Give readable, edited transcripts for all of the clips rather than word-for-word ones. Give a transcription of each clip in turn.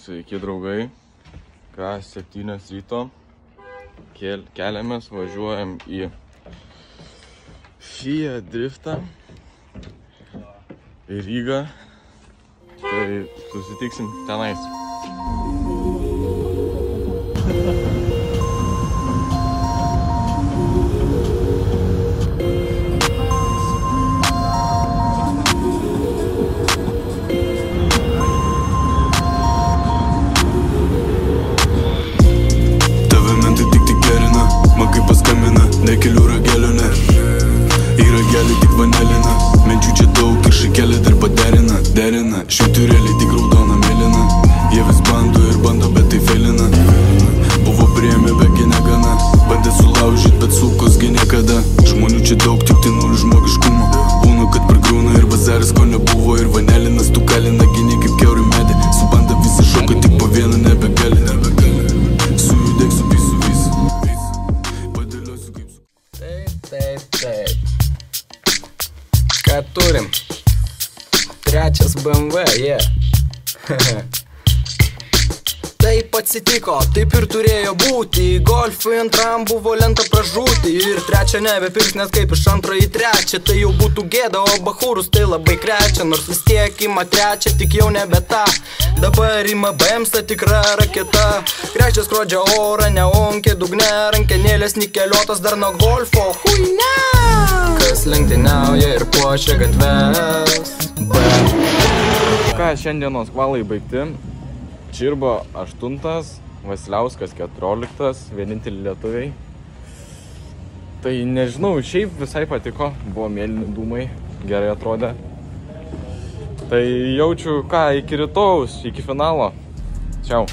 Sveiki draugai, ką 7 ryto keliamės, važiuojam į FIA driftą į Rygą, tai susitiksim tenais. Nekeliu ragelio, ne į ragelį tik vanelina. Minčių čia daug ir šakelė dar paderina. Derina, švyturėlį tik raudona mėlyna. Jie vis bando ir bando, bet tai feilina. Buvo priėmė, begi negana. Bandė sulaužyt, bet sukos gi niekada. Žmonių čia daug, tik tai nori žmogiškumo. Būna, kad prigrūna ir bazaris ko nebuvo. Ir vanelinas tu kalina, gini kaip kiauri medė. Su banda visi šoka, tik po vieną nebegali. Sujudėk su visu. Ką turim? Trečias BMW, yeah. Taip atsitiko, taip ir turėjo būti. Golfui antram buvo lenta pražūti. Ir trečia nebepirks, nes kaip iš antro į trečią. Tai jau būtų gėda, o bachūrus tai labai krečia. Nors vis tiek ima trečią, tik jau nebe ta. Dabar ima BMS tikra raketa. Krečia skrodžia orą, neonkė dugne. Rankenėlės nikeliotas dar nuo golfo. Huine! Kas lenktyniauja ir puošia gatves. Ką, šiandienos kvalai baigti. Čirbo 8, Vasiliauskas 14, vieninteliai lietuviai. Tai nežinau, šiaip visai patiko, buvo mėlyni dūmai, gerai atrodė. Tai jaučiu ką, iki rytojaus, iki finalo. Čiau.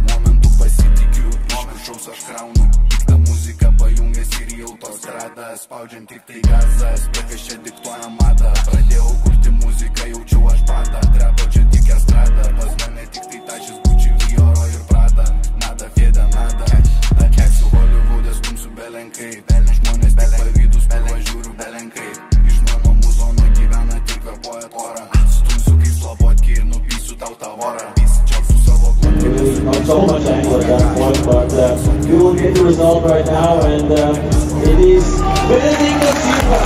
Momentų pasitikiu, iš viršaus aš kraunu. Pikta muzika pajungęs ir į autostradą. Spaudžiant tik tai gazas, prekas čia diktuoja madą. Pradėjau kurti muziką, jaučiu aš pradą. Trepo čia tik estrada, pas mane tik tai tašis Gucci, Dioro ir Prada. Nada, fieda, nada. Ateksiu Hollywood'e, stumsiu belenkai. Žmonės tik pavydus, pavažiūriu belenkai. Iš mano muzono gyvena tik kvepuoja orą. Stumsiu kaip slabotki ir nupysiu tau tą vorą. Čiausiu savo globkį. Not so much anger at that point, but you will get the result right now, and it is Benedicto Silva.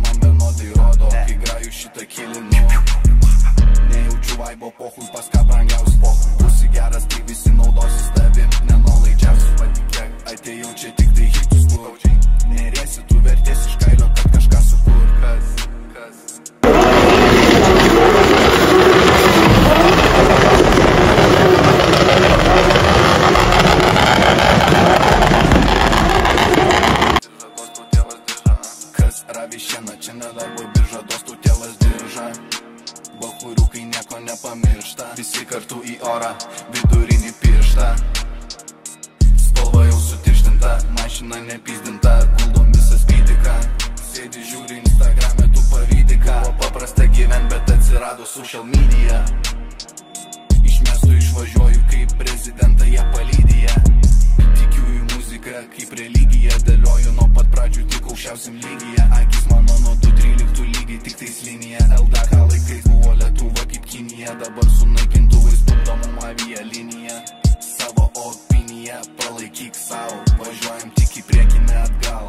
Man vienodai rodo, kai graju šitą kilinį. Nejaučiu vaibo pohui, pas ką brangiausi pohui. Būsi geras, tai visi naudosis tavim, nenolaidžiausi. Patikėk, atėjau čia tik tai hitus plaučiai. Nerėsi, tu vertės iš kailio, kad kažką sukur. Kas? Ravišėna, čia nedarbo birža, dostų tėvas dirža. Bachūriukai nieko nepamiršta. Visi kartu į orą, vidurinį pirštą. Spalva jau sutirštinta, mašina nepizdinta. Guldom visą spydiką. Sėdi žiūri Instagram'e, tu pavydiką. O paprasta gyvent, bet atsirado social media. Iš miestų išvažiuoju kaip prezidentą, jie palydyje. Tikiu į muziką kaip religiją. Dėlioju nuo pat pradžių tik aukščiausiam lygyje. Akis mano nuo 2-13 lygiai tik tais linija. LDK laikais buvo Lietuva kaip Kinija. Dabar su naikintuvais tupdomam avialiniją. Savo opiniją palaikyk sau. Važiuojam tik į priekį, ne atgal.